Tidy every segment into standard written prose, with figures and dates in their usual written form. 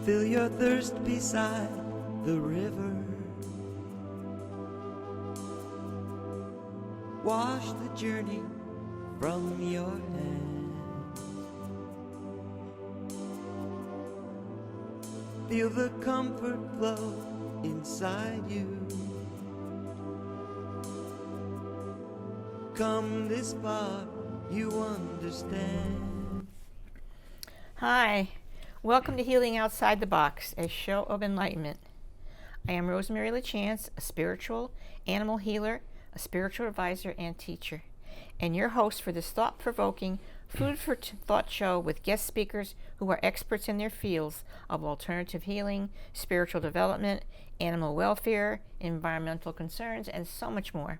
Fill your thirst beside the river. Wash the journey from your hands. Feel the comfort flow inside you. Come this far, you understand. Hi, welcome to Healing Outside the Box, a show of enlightenment. I am Rosemary LaChance, a spiritual animal healer, a spiritual advisor, and teacher, and your host for this thought-provoking, food for thought show with guest speakers who are experts in their fields of alternative healing, spiritual development, animal welfare, environmental concerns, and so much more.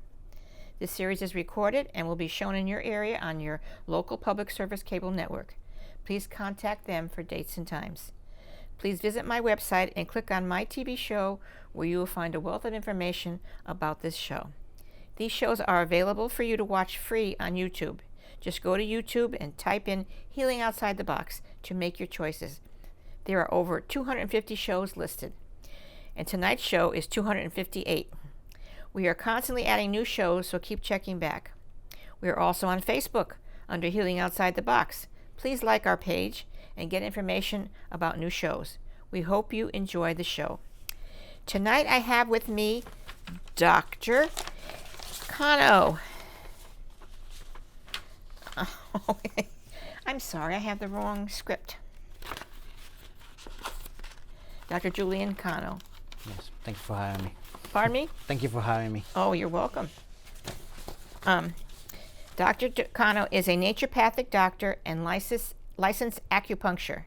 This series is recorded and will be shown in your area on your local public service cable network. Please contact them for dates and times. Please visit my website and click on my TV show, where you will find a wealth of information about this show. These shows are available for you to watch free on YouTube. Just go to YouTube and type in Healing Outside the Box to make your choices. There are over 250 shows listed, and tonight's show is 258. We are constantly adding new shows, so keep checking back. We are also on Facebook under Healing Outside the Box. Please like our page and get information about new shows. We hope you enjoy the show. Tonight I have with me Dr. Kano. Oh, I'm sorry, I have the wrong script. Dr. Julian Kano. Yes, thank you for having me. Pardon me? Thank you for having me. Oh, you're welcome. Dr. Kano is a naturopathic doctor and licensed acupuncture.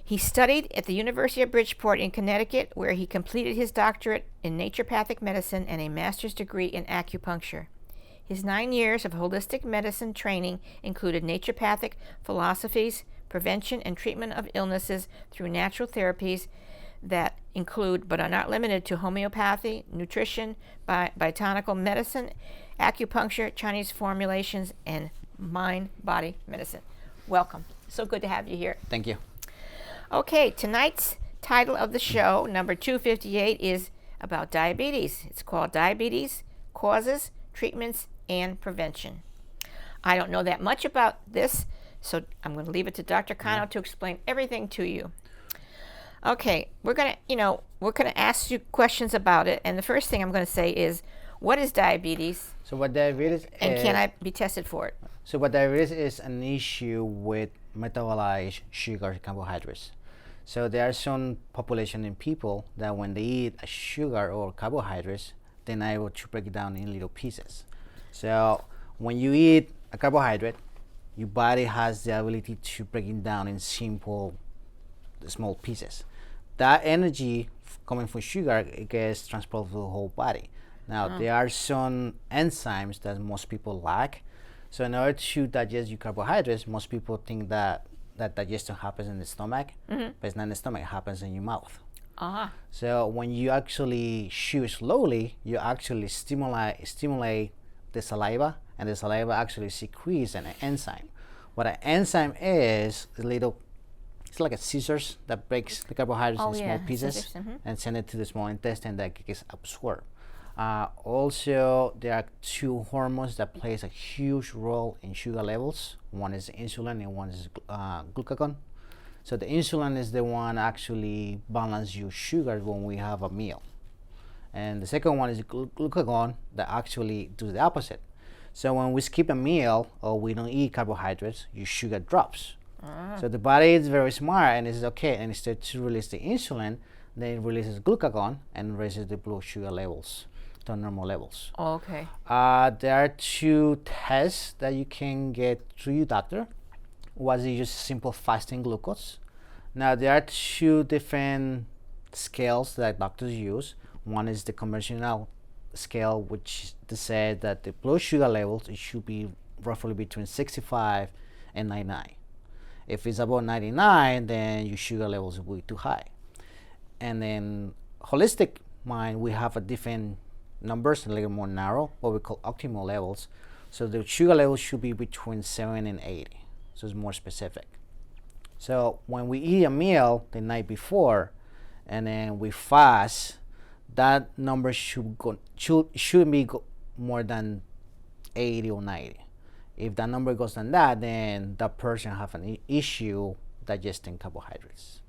He studied at the University of Bridgeport in Connecticut, where he completed his doctorate in naturopathic medicine and a master's degree in acupuncture. His 9 years of holistic medicine training included naturopathic philosophies, prevention and treatment of illnesses through natural therapies that include, but are not limited to, homeopathy, nutrition, botanical medicine, acupuncture, Chinese formulations, and mind-body medicine. Welcome. So good to have you here. Thank you. Okay, tonight's title of the show, number 258, is about diabetes. It's called Diabetes, Causes, Treatments, and Prevention. I don't know that much about this, so I'm going to leave it to Dr. Kano to explain everything to you. Okay, we're gonna ask you questions about it, and the first thing I'm going to say is, what is diabetes? So what diabetes and is, can I be tested for it? So what diabetes is an issue with metabolized sugar carbohydrates. So there are some population in people that when they eat a sugar or carbohydrates, they're not able to break it down in little pieces. So when you eat a carbohydrate, your body has the ability to break it down in simple, small pieces. That energy coming from sugar, it gets transported to the whole body. Now, there are some enzymes that most people lack. So in order to digest your carbohydrates, most people think that digestion happens in the stomach, but it's not in the stomach, it happens in your mouth. So when you actually chew slowly, you actually stimulate the saliva, and the saliva actually secretes an enzyme. What an enzyme is it's like a scissors that breaks the carbohydrates in small pieces and send it to the small intestine that gets absorbed. Also, there are two hormones that plays a huge role in sugar levels. One is insulin and one is glucagon. So the insulin is the one actually balance your sugar when we have a meal. And the second one is glucagon that actually does the opposite. So when we skip a meal or we don't eat carbohydrates, your sugar drops. So the body is very smart and it says, okay, and instead to release the insulin, then it releases glucagon and raises the blood sugar levels to normal levels. Okay. There are two tests that you can get through your doctor. One is just simple fasting glucose. Now there are two different scales that doctors use. One is the conventional scale, which they say that the blood sugar levels, it should be roughly between 65 and 99. If it's above 99, then your sugar levels will be too high. And then holistic mind, we have a different numbers, a little more narrow, what we call optimal levels. So the sugar levels should be between 7 and 80. So it's more specific. So when we eat a meal the night before, and then we fast, that number should be more than 80 or 90. If that number goes than that, then that person have an issue digesting carbohydrates.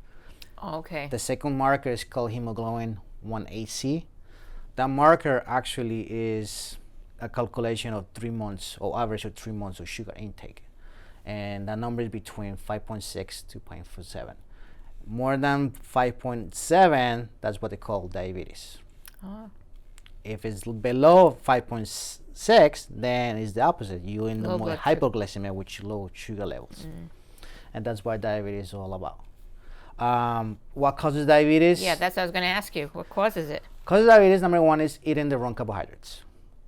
Okay. The second marker is called hemoglobin 1AC. That marker actually is a calculation of 3 months or average of 3 months of sugar intake, and that number is between 5.6 to 0.47. More than 5.7, that's what they call diabetes. Oh. If it's below 5.6, then it's the opposite. You end Low up with blood sugar. hypoglycemia, which low sugar levels, and that's what diabetes is all about. What causes diabetes? Yeah, that's what I was going to ask you. What causes it? Causes diabetes, number one, is eating the wrong carbohydrates.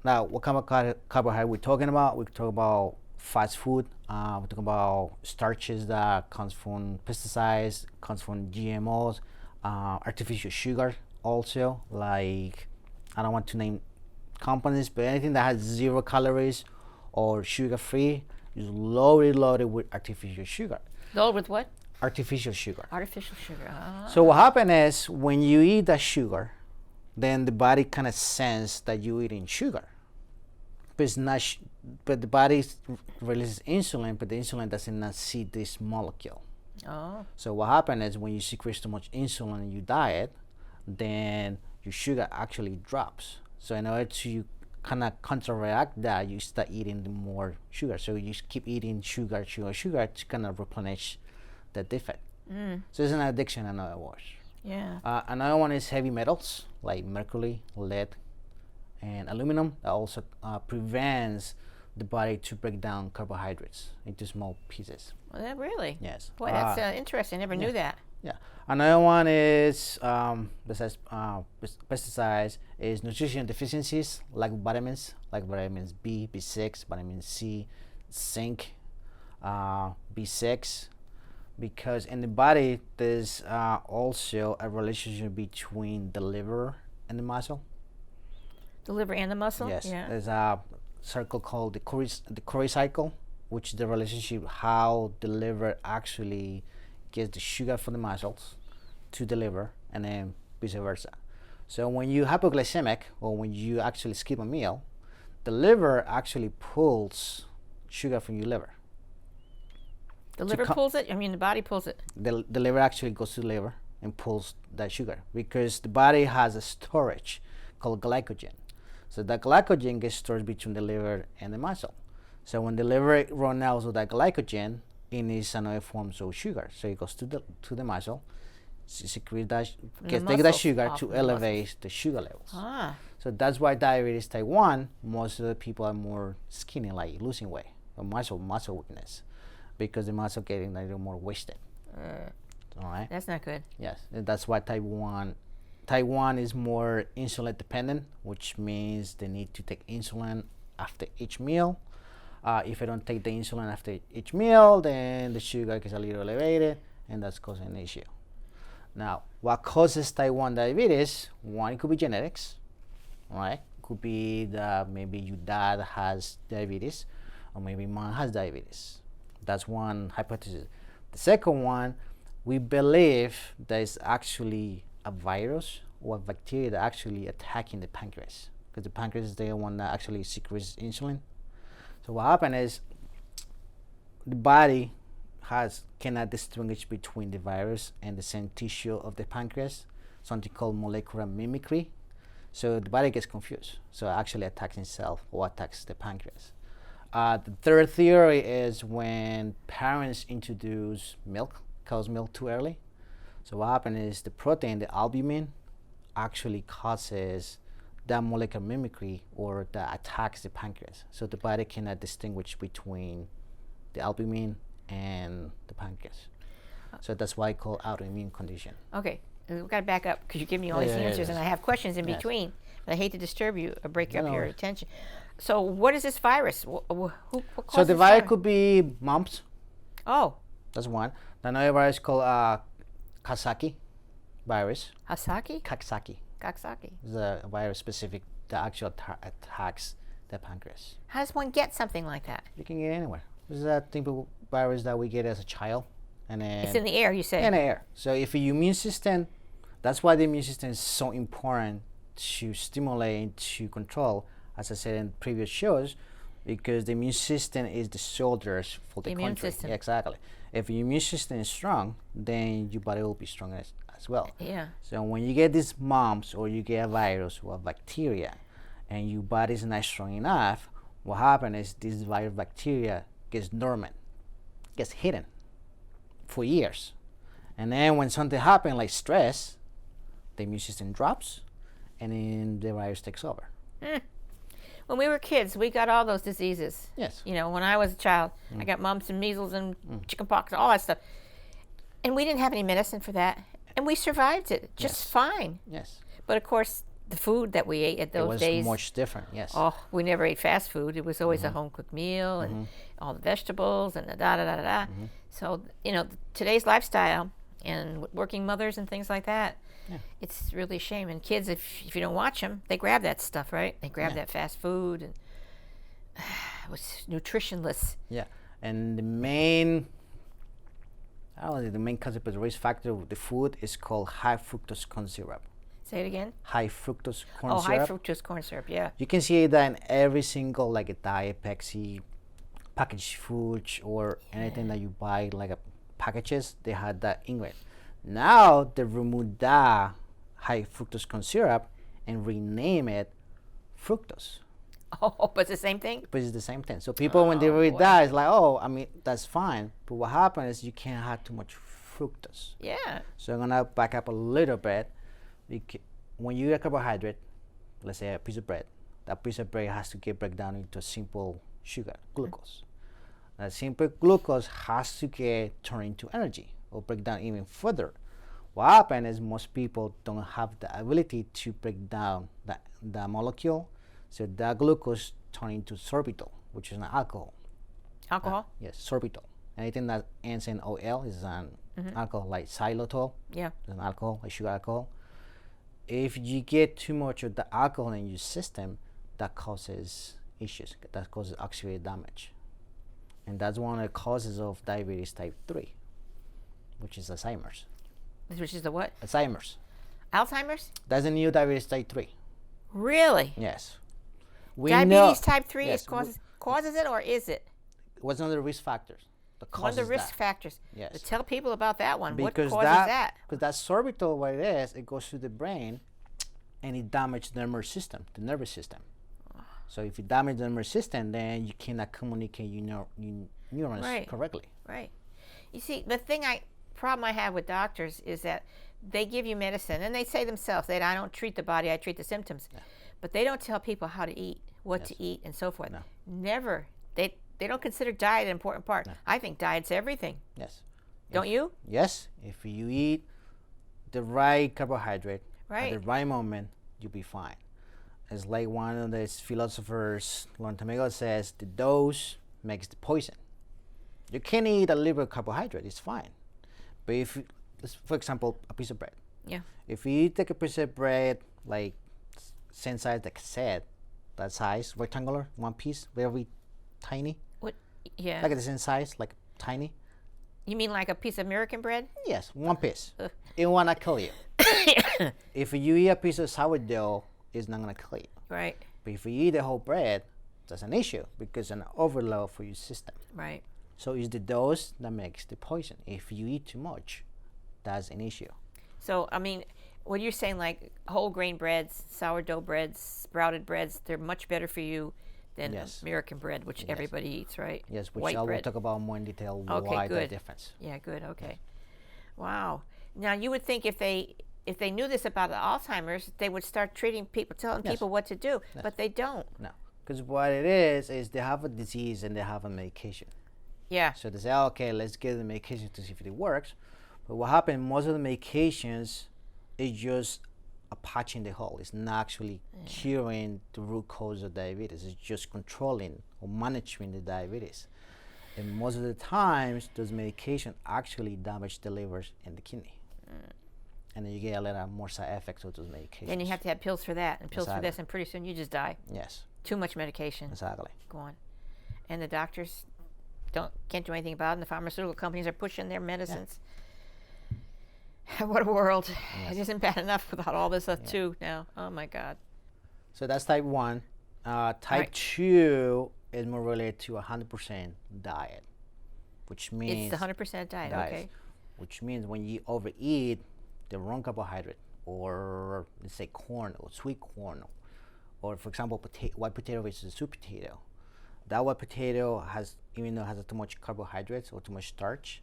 Now, what kind of carbohydrate we're talking about? We talk about fast food. We talk about starches that comes from pesticides, comes from GMOs, artificial sugar also, like, I don't want to name companies, but anything that has 0 calories or sugar free is loaded with artificial sugar. Loaded with what? Artificial sugar. Artificial sugar. Ah. So what happens is when you eat that sugar, then the body kind of sense that you're eating sugar. But it's not, but the body releases insulin, but the insulin does not see this molecule. Oh. So what happens is when you secrete too much insulin in your diet, then your sugar actually drops. So in order to kind of counteract that, you start eating more sugar. So you just keep eating sugar to kind of replenish the defect. So it's an addiction, in other words. Yeah. Another one is heavy metals like mercury, lead, and aluminum. That also prevents the body to break down carbohydrates into small pieces. Well, that really? Yes. Boy, that's interesting. Never knew that. Yeah. Another one is besides pesticides is nutrition deficiencies like vitamins B, B6, vitamin C, zinc, B6. Because in the body there's also a relationship between the liver and the muscle. The liver and the muscle? Yes. Yeah. There's a circle called the Cori cycle, which is the relationship how the liver actually gets the sugar from the muscles to the liver, and then vice versa. So when you hypoglycemic, or when you actually skip a meal, the liver actually pulls sugar from your liver. The liver pulls it? I mean, the body pulls it. The liver actually goes to the liver and pulls that sugar, because the body has a storage called glycogen. So that glycogen gets stored between the liver and the muscle. So when the liver runs out of that glycogen, it needs another form of sugar. So it goes to the muscle, secrete that, take that sugar to elevate the sugar levels. Ah. So that's why diabetes type 1, most of the people are more skinny, like losing weight, or muscle weakness, because the muscle getting a little more wasted. All right. That's not good. Yes, and that's why type 1 is more insulin dependent, which means they need to take insulin after each meal. If I don't take the insulin after each meal, then the sugar gets a little elevated, and that's causing an issue. Now, what causes type 1 diabetes? One, it could be genetics, right? Could be that maybe your dad has diabetes, or maybe mom has diabetes. That's one hypothesis. The second one, we believe that it's actually a virus or a bacteria that actually attacking the pancreas, because the pancreas is the one that actually secretes insulin. So what happens is the body cannot distinguish between the virus and the same tissue of the pancreas, something called molecular mimicry. So the body gets confused. So it actually attacks itself or attacks the pancreas. The third theory is when parents introduce milk, cow's milk too early. So what happens is the protein, the albumin, actually causes that molecular mimicry, or that attacks the pancreas. So the body cannot distinguish between the albumin and the pancreas. So that's why I call autoimmune condition. Okay, we've got to back up because you give me all these answers, and I have questions in between. But I hate to disturb you or break up your attention. So what is this virus? What causes So the virus could be mumps. Oh. That's one. Another virus called Kawasaki virus. Hasaki? Kawasaki. Kaksaki. It's a virus specific that actually attacks the pancreas. How does one get something like that? You can get it anywhere. This is a typical virus that we get as a child. and then It's in the air, you say. in the air. So if your immune system, that's why the immune system is so important to stimulate and to control, as I said in previous shows, because the immune system is the soldiers for the Immune country. system. Yeah, exactly. If your immune system is strong, then your body will be strong as well. Yeah. So when you get these mumps or you get a virus or a bacteria, and your body is not strong enough, what happens is this virus bacteria gets dormant, gets hidden for years. And then when something happens like stress, the immune system drops and then the virus takes over. When we were kids, we got all those diseases. Yes. You know, when I was a child, I got mumps and measles and chickenpox, all that stuff. And we didn't have any medicine for that. And we survived it just fine. Yes. But of course, the food that we ate at It those was days, much different. Yes. oh, we never ate fast food. It was always a home cooked meal and all the vegetables and the da da da da da. So, you know, today's lifestyle and working mothers and things like that, it's really a shame. And kids, if you don't watch them, they grab that stuff, right? They grab that fast food and it was nutritionless. Yeah. And the main, I don't know, the main concept of the risk factor of the food is called high fructose corn syrup. Say it again. High fructose corn Oh, syrup. high fructose corn syrup, yeah. You can see that in every single like a diet Pepsi, packaged foods or anything that you buy like a packages, they had that ingredient. Now they remove that high fructose corn syrup and rename it fructose. Oh, but it's the same thing? But it's the same thing. So people when they read boy. that, it's like, oh, I mean that's fine. But what happens is you can't have too much fructose. Yeah. So I'm gonna back up a little bit. When you eat a carbohydrate, let's say a piece of bread, that piece of bread has to get break down into simple sugar, glucose. That simple glucose has to get turned into energy or break down even further. What happens is most people don't have the ability to break down that molecule, so that glucose turn into sorbitol, which is an alcohol. Alcohol? Yes, sorbitol. Anything that ends in OL is an alcohol, like xylitol. Yeah. It's an alcohol, like sugar alcohol. If you get too much of the alcohol in your system, that causes issues. That causes oxidative damage. And that's one of the causes of diabetes type 3, which is Alzheimer's. Which is the what? Alzheimer's. Alzheimer's? That's the new diabetes type 3. Really? Yes. We Diabetes type 3 yes, is causes it, or is it? what's one of the risk factors? The One of the causes risk that. factors. Yes. But tell people about that one. Because what causes that? Because that sorbitol, what it is, it goes to the brain and it damages the nervous system. So if you damage the nervous system, then you cannot communicate your neurons Right. correctly. Right. You see, the problem I have with doctors is that they give you medicine and they say themselves that I don't treat the body, I treat the symptoms. Yeah. But they don't tell people how to eat, what Yes. to eat, and so forth. No. Never. They don't consider diet an important part. No. I think diet's everything. Yes. Don't you? Yes. If you eat the right carbohydrate Right. at the right moment, you'll be fine. It's like one of these philosophers long time ago says, the dose makes the poison. You can eat a little carbohydrate, it's fine. But if, for example, a piece of bread. Yeah. If you take a piece of bread, like same size like cassette, that size, rectangular, one piece, very tiny, What? Yeah. like the same size, like tiny. You mean like a piece of American bread? Yes, one piece. It will not kill you. If you eat a piece of sourdough, it's not gonna kill you. Right. But if you eat the whole bread, that's an issue because it's an overload for your system. Right. So it's the dose that makes the poison. If you eat too much, that's an issue. So, I mean, what you're saying, like whole grain breads, sourdough breads, sprouted breads, they're much better for you than Yes. American bread, which everybody eats, right? Yes, which White I will bread. talk about more in detail Okay, why the good. difference. Yeah, good. Okay. Wow. Now, you would think if they knew this about the Alzheimer's, they would start treating people, telling Yes. people what to do, but they don't. No, because what it is they have a disease and they have a medication. Yeah. So they say, okay, let's give the medication to see if it works. But what happens, most of the medications is just a patch in the hole. It's not actually curing the root cause of diabetes. It's just controlling or managing the diabetes. And most of the times, those medications actually damage the livers and the kidney. And then you get a lot of more side effects of those medications. Then you have to have pills for that and pills for Exactly. this, and pretty soon you just die. Yes, Too much medication. exactly. Go on. And the doctors can't do anything about it. And the pharmaceutical companies are pushing their medicines. What a world! It isn't bad enough without all this too now. Oh my God. So that's type 1. Type Right. 2 is more related to 100% diet, which means It's the 100% diet. diet, Okay. which means when you overeat the wrong carbohydrate, or let's say corn or sweet corn, or for example white potato versus sweet potato. That white potato has, even though it has too much carbohydrates or too much starch,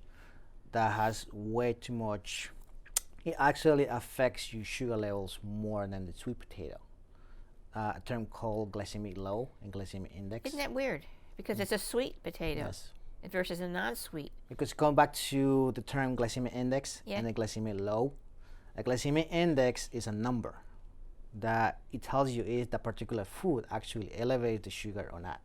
that has way too much. It actually affects your sugar levels more than the sweet potato. A term called glycemic low and glycemic index. Isn't that weird? Because it's a sweet potato Yes. versus a non-sweet. Because going back to the term glycemic index Yeah. and the glycemic low, a glycemic index is a number that it tells you if the particular food actually elevates the sugar or not.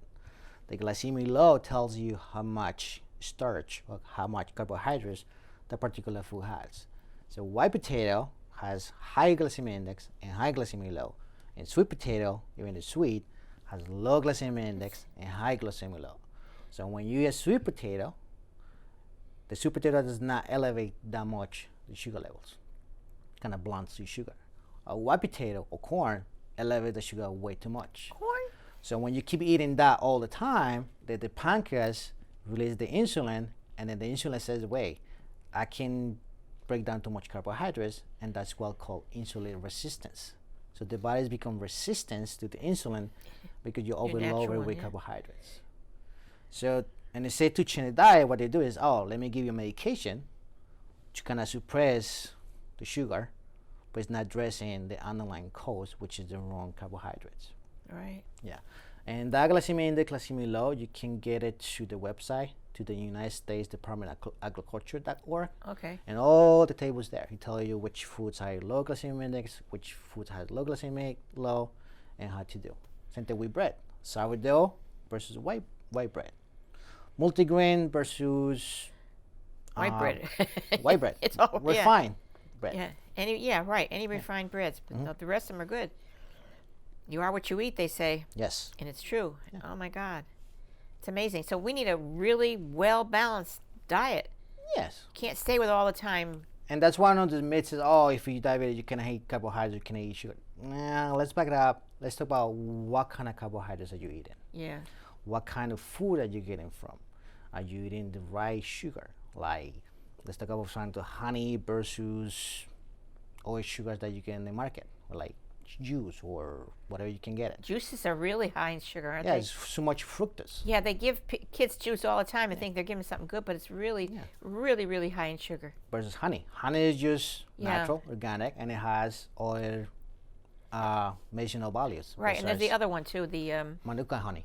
The glycemic low tells you how much starch or how much carbohydrates the particular food has. So white potato has high glycemic index and high glycemic low, and sweet potato, even the sweet, has low glycemic index and high glycemic low. So when you eat sweet potato, the sweet potato does not elevate that much the sugar levels. Kind of blunts your sugar. A white potato or corn elevates the sugar way too much. Corn? So when you keep eating that all the time, the pancreas releases the insulin, and then the insulin says, wait, I can break down too much carbohydrates, and that's what called insulin resistance. So the body's become resistant to the insulin because you overload natural it with one, yeah. carbohydrates. So, and they say to change the diet, what they do is, oh, let me give you medication to kind of suppress the sugar, but it's not addressing the underlying cause, which is the wrong carbohydrates. Right. Yeah, and that glycemic index, glycemic low, you can get it to the website, to the United States Department of Agriculture.org, Okay. and all the tables there. He tell you which foods have low glycemic index, which foods have low glycemic low, and how to do. Same thing with bread: sourdough versus white bread, multigrain versus White bread. white bread, It's all refined bread. Yeah. Right. Any refined breads, but the rest of them are good. You are what you eat, they say, Yes. and it's true. Oh my God, it's amazing. So we need a really well balanced diet. Yes. Can't stay with all the time. And that's one of the myths is, oh, if you're diabetic, you can eat carbohydrates, you can eat sugar. Nah, let's back it up. Let's talk about what kind of carbohydrates are you eating? Yeah. What kind of food are you getting from? Are you eating the right sugar? Like, let's talk about something to honey versus oil sugars that you get in the market, or like juice or whatever you can get it. Juices are really high in sugar, aren't Yeah, they? it's so much fructose. Yeah, they give kids juice all the time and think they're giving something good, but it's really, really, really high in sugar. Versus honey. Honey is just Yeah. natural, organic, and it has oil medicinal values. Right, and there's the other one too. The Manuka honey.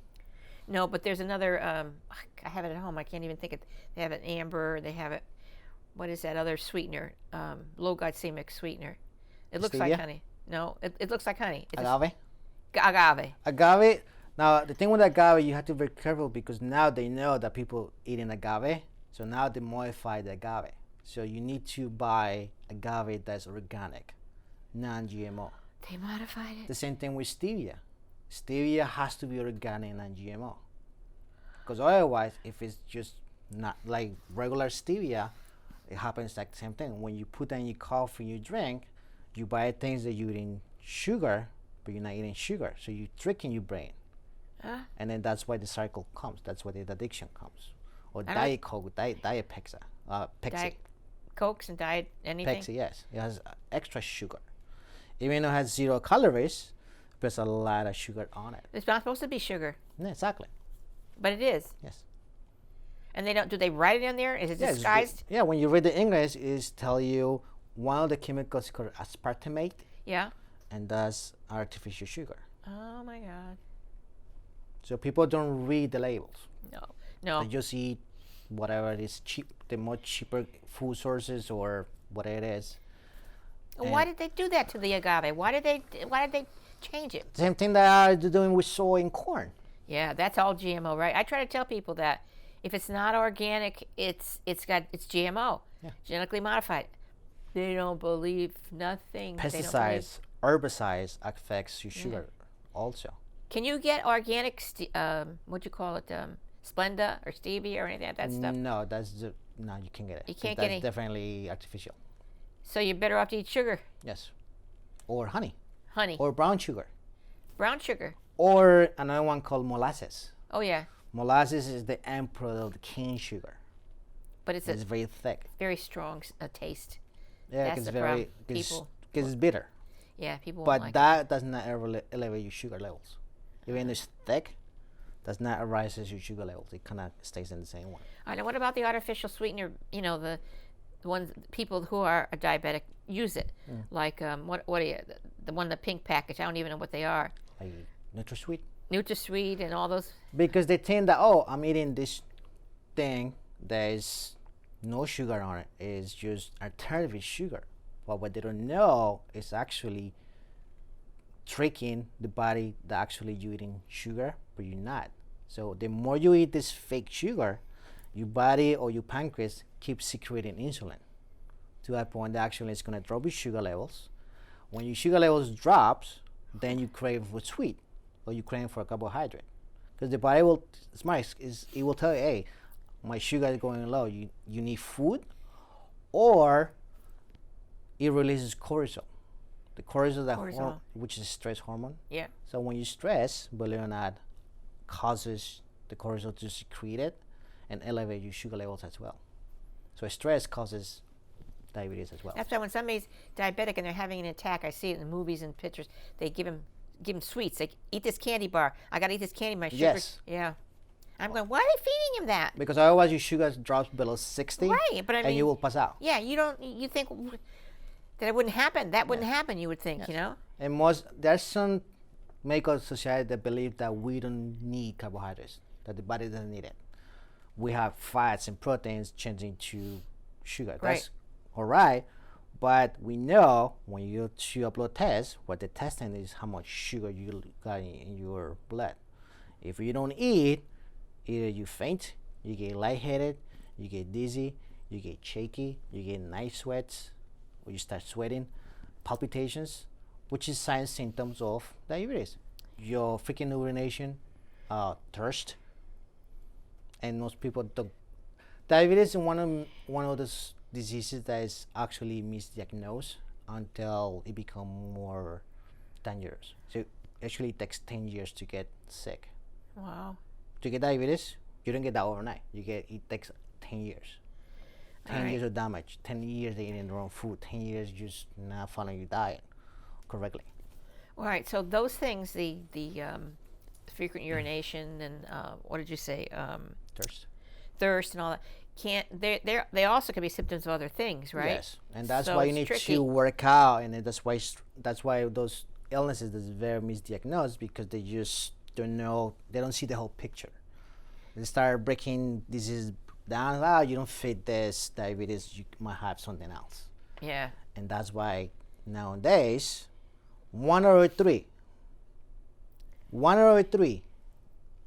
no, but there's another. I have it at home. I can't even think it. They have it amber. They have it. What is that other sweetener? Low glycemic sweetener. It looks like Stevia? honey. No, it looks like honey. It's Agave. agave. Agave. Now the thing with agave, you have to be very careful because now they know that people eating agave, so now they modify the agave. So you need to buy agave that's organic, non-GMO. They modified it. The same thing with stevia. Stevia has to be organic and non-GMO. Because otherwise, if it's just not like regular stevia, it happens like the same thing. When you put that in your coffee, you drink, you buy things that you're eating sugar, but you're not eating sugar. So you're tricking your brain. And then that's why the cycle comes. That's why the addiction comes. Or I don't- Diet Coke, Diet Pepsi. Pepsi. Diet Cokes and diet anything. Pepsi, yes. It has extra sugar. Even though it has 0 calories, there's a lot of sugar on it. It's not supposed to be sugar, Yeah, exactly. but it is. Yes. And they don't. Do they write it on there? Is it Yeah, it's disguised? yeah, when you read the English, it's tell you one of the chemicals is called aspartame, Yeah. and that's artificial sugar. Oh my God. So people don't read the labels. No. They just eat whatever is cheap, the more cheaper food sources or whatever it is. Why did they do that to the agave? Why did they change it? Same thing that they're doing with soy and corn. Yeah, that's all GMO, right? I try to tell people that if it's not organic, it's GMO, genetically modified. They don't believe nothing. They don't believe- Pesticides, herbicides affects your sugar also. Can you get organic? What do you call it? Splenda or stevia or anything like that stuff. No, no, you can't get it. You can't That's get any. definitely artificial. So you're better off to eat sugar, Yes, or honey, honey, or brown sugar, brown sugar. or another one called molasses. Oh yeah, Molasses is the end product of the cane sugar. but it's It's a very thick. very strong taste. Yeah, That's it's the very problem. because People- it's bitter. Yeah, people won't But like it. that does not ever elevate your sugar levels. Even though it's thick, does not arises your sugar levels. It kind of stays in the same one. All right, now what about the artificial sweetener? You know, the ones people who are diabetic use it. Like what are you? The one, the pink package. I don't even know what they are. Like NutraSweet. NutraSweet and all those. Because they think that, oh, I'm eating this thing that is no sugar on it. It's just alternative sugar. But what they don't know is actually tricking the body that actually you eating sugar, but you're not. So the more you eat this fake sugar, your body or your pancreas keeps secreting insulin to that point that actually it's going to drop your sugar levels. When your sugar levels drops, then you crave for sweet or you crave for a carbohydrate, because the body will, it will tell you, hey, my sugar is going low, you need food, or it releases cortisol. The cortisol, Cortisol. which is a stress hormone. Yeah. So when you stress, believe it or not, causes the cortisol to secrete it and elevate your sugar levels as well. So stress causes diabetes as well. That's why when somebody's diabetic and they're having an attack, I see it in the movies and pictures. They give them sweets. Like, eat this candy bar. I gotta eat this candy. My sugar. Yes. Yeah. I'm going, why are they feeding him that? Because otherwise your sugar drops below 60, Right, but I and mean, you will pass out. yeah, you think that it wouldn't happen. That wouldn't happen. You would think, you know. And there's some medical society that believe that we don't need carbohydrates, that the body doesn't need it. We have fats and proteins changing to sugar. Right. That's all right, but we know when you go to a blood test, what the testing is how much sugar you got in your blood. If you don't eat, either you faint, you get lightheaded, you get dizzy, you get shaky, you get night sweats, or you start sweating, palpitations, which is signs symptoms of diabetes. Your freaking urination, thirst, and most people don't. Diabetes is one of those diseases that is actually misdiagnosed until it becomes more dangerous. So actually it takes 10 years to get sick. Wow. To get diabetes, you don't get that overnight. It takes 10 years. 10 Right. years of damage, 10 years of eating the wrong food, 10 years just not following your diet correctly. All right. So those things, the frequent urination and what did you say? Thirst. Thirst and all that. They also can be symptoms of other things, right? Yes, and that's So why you it's need tricky. to work out, and that's why those illnesses is very misdiagnosed, because they just don't know, they don't see the whole picture. They start breaking disease down. You don't fit this diabetes, you might have something else. Yeah. And that's why nowadays 1 out of 3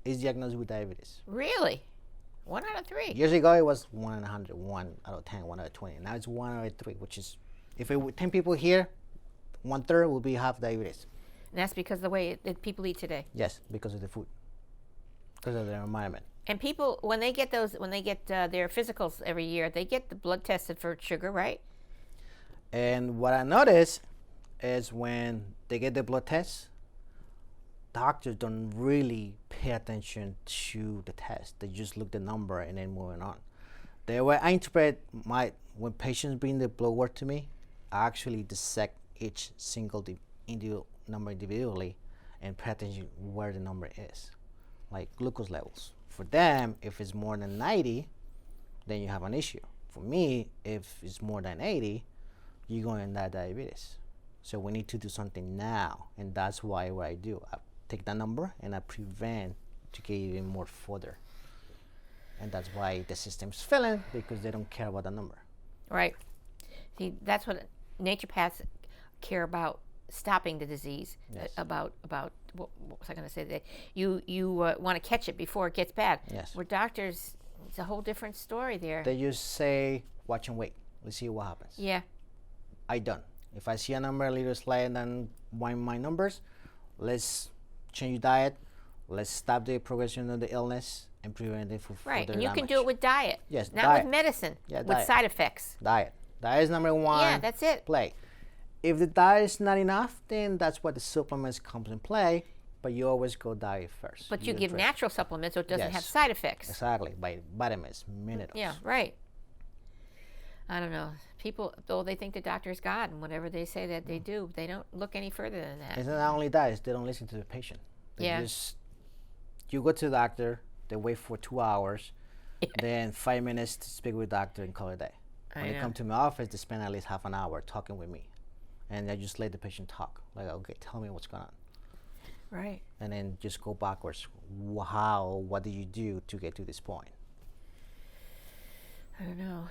is diagnosed with diabetes. Really? 1 out of 3. Years ago it was 1 in 100, 1 out of 10, 1 out of 20. Now it's 1 out of 3, which is, if it were 10 people here, 1/3 will have diabetes. And that's because of the way people eat today. Yes, because of the food, because of their environment. And people, when they get their physicals every year, they get the blood tested for sugar, right? And what I notice is when they get the blood test, doctors don't really pay attention to the test. They just look the number and then moving on. The way I interpret when patients bring the blood work to me, I actually dissect each single number individually and pay attention where the number is, like glucose levels. For them, if it's more than 90, then you have an issue. For me, if it's more than 80, you're going to diabetes. So we need to do something now, and that's why what I do, I take that number and I prevent to get even more further. And that's why the system's failing, because they don't care about the number. Right. See, that's what naturopaths care about, stopping the disease. Yes. About what was I going to say? That you want to catch it before it gets bad. Yes. Where doctors, it's a whole different story there. They just say, watch and wait. Let's see what happens. Yeah. I done. If I see a number a little slightly than my numbers, let's change your diet, Let's stop the progression of the illness and prevent it for Right, further and you can damage. do it with diet. Yes, not diet. with medicine. Yeah, with diet. side effects. Diet. Diet is number one. Yeah, that's it. Play. If the diet is not enough, then that's what the supplements comes in play. But you always go diet first. But you give address- natural supplements so it doesn't have Yes. side effects. Exactly, by vitamins, minerals. Yeah, right. I don't know. People, though they think the doctor is God, and whatever they say that they do, they don't look any further than that. It's not only that, it's they don't listen to the patient. They Yeah. just, you go to the doctor, they wait for 2 hours, then 5 minutes to speak with the doctor and call it a day. When I they know. come to my office, they spend at least half an hour talking with me. And I just let the patient talk. Like, okay, tell me what's going on. Right. And then just go backwards. What did you do to get to this point? I don't know.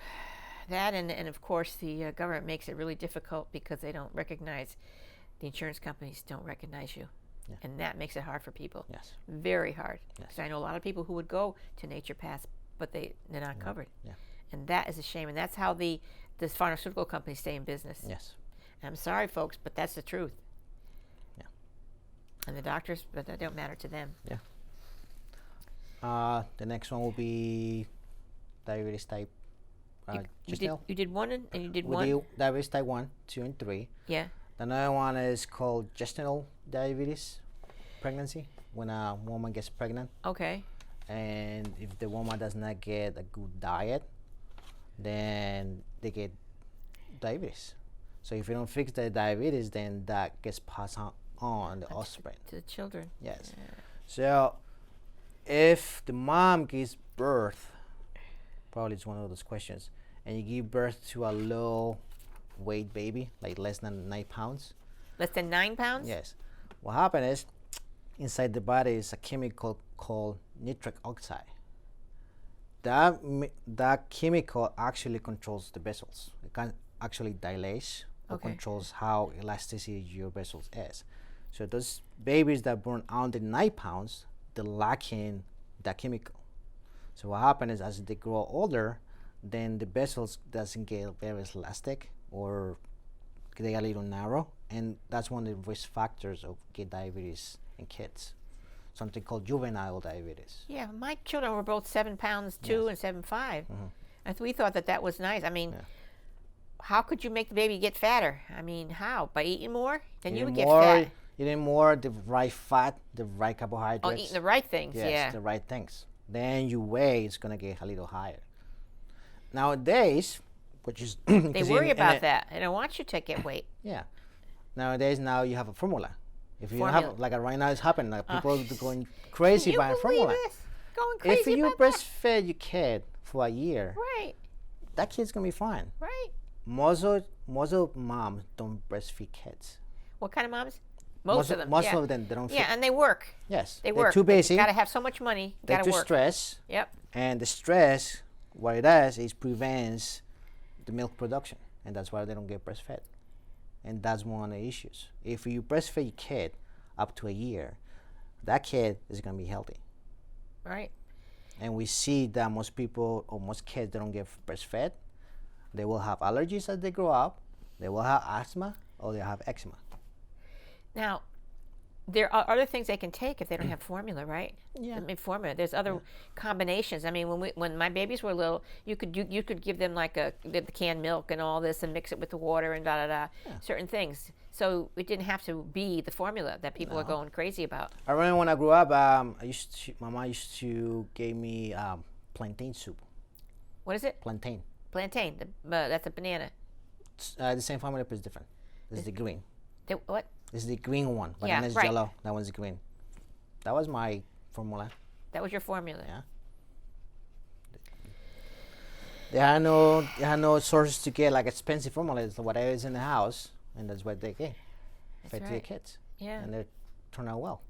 That and of course the government makes it really difficult because they don't recognize, the insurance companies don't recognize you. Yeah. And that makes it hard for people. Yes. Very hard. Yes. Because I know a lot of people who would go to naturopaths, but they're not covered. Yeah. And that is a shame. And that's how the pharmaceutical companies stay in business. Yes. And I'm sorry, folks, but that's the truth. Yeah. And the doctors, but that don't matter to them. Yeah. The next one will be diabetes type. You did one and you did We one. do diabetes type 1, 2, and 3. Yeah. Another one is called gestational diabetes, pregnancy, when a woman gets pregnant. Okay. And if the woman does not get a good diet, then they get diabetes. So if you don't fix the diabetes, then that gets passed on the offspring. To the children. Yes. So if the mom gives birth, probably it's one of those questions, and you give birth to a low weight baby, like less than 9 pounds. Less than 9 pounds? Yes. What happens is, inside the body is a chemical called nitric oxide. That chemical actually controls the vessels. It can actually dilates or Okay. controls how elasticity your vessels is. So those babies that born under 9 pounds, they're lacking that chemical. So what happens is, as they grow older, then the vessels doesn't get very elastic, or they get a little narrow, and that's one of the risk factors of get diabetes in kids. Something called juvenile diabetes. Yeah, my children were both 7 pounds 2 and 7'5". And we thought that was nice. I mean, Yeah. how could you make the baby get fatter? I mean, how? By eating more? Then you would Eating get more, fat. eating more, the right fat, the right carbohydrates. Oh, eating the right things. Yes, Yeah. the right things. Then your weight is gonna get a little higher. Nowadays, which is They worry about that. They don't want you to get weight. Yeah. Nowadays, now you have a formula. If you Formula. have, like right now it's happening, like people are going crazy Can you buying believe formula. this? Going crazy If you about that? breastfeed your kid for a year, Right, that kid's gonna be fine. right. Most of moms don't breastfeed kids. What kind of moms? Most of them. Most yeah. of them, they don't. Yeah, and they work. Yes. They They're work. too busy. Got to have so much money. They're Got to too work. stressed. Yep. And the stress, what it does is prevents the milk production, and that's why they don't get breastfed. And that's one of the issues. If you breastfeed your kid up to a year, that kid is going to be healthy. Right. And we see that most people or most kids that don't get breastfed, they will have allergies as they grow up, they will have asthma, or they'll have eczema. Now, there are other things they can take if they don't have formula, right? Yeah. I mean, formula. There's other combinations. I mean, when my babies were little, you could give them like the canned milk and all this and mix it with the water and certain things. So it didn't have to be the formula that people are going crazy about. I remember when I grew up, my mom used to give me plantain soup. What is it? Plantain. Plantain. That's a banana. The same family, but it's different. This is the green. What? This is the green one. Yeah, Banana is right. yellow. That one's green. That was my formula. That was your formula. Yeah. They had no sources to get like expensive formulas. Whatever is in the house, and that's what they get. Fed to the right. kids. Yeah. And they turn out well.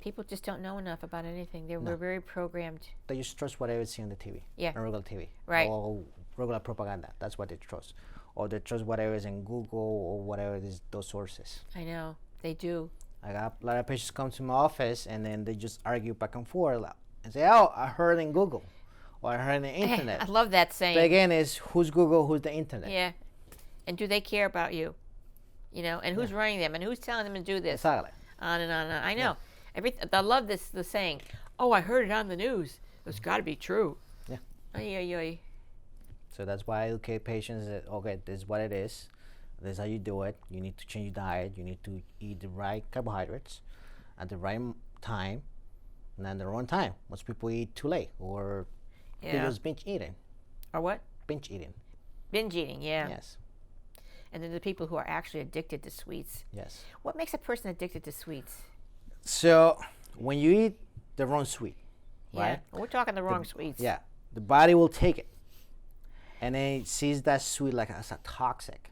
People just don't know enough about anything. We're very programmed. They just trust whatever see on the TV. Yeah. On regular TV. Right. Or regular propaganda. That's what they trust. Or they trust whatever is in Google or whatever it is, those sources. I know. They do. I got a lot of patients come to my office and then they just argue back and forth and say, "Oh, I heard in Google, or I heard in the internet." I love that saying. But again, it's who's Google, who's the internet. Yeah. And do they care about you? You know, and who's running them and who's telling them to do this? Exactly. On and on and on. I know. I love this, the saying, oh, I heard it on the news. It's got to be true. Yeah. Ay, ay, ay. So that's why I educate patients that, okay, this is what it is. This is how you do it. You need to change your diet. You need to eat the right carbohydrates at the right time and at the wrong time. Most people eat too late or they Yeah. just binge eating. Or what? Binge eating. Binge eating, yeah. Yes. And then the people who are actually addicted to sweets. Yes. What makes a person addicted to sweets? So when you eat the wrong sweet, right? Yeah. We're talking the wrong sweets. Yeah. The body will take it. And then it sees that sweet like as a toxic.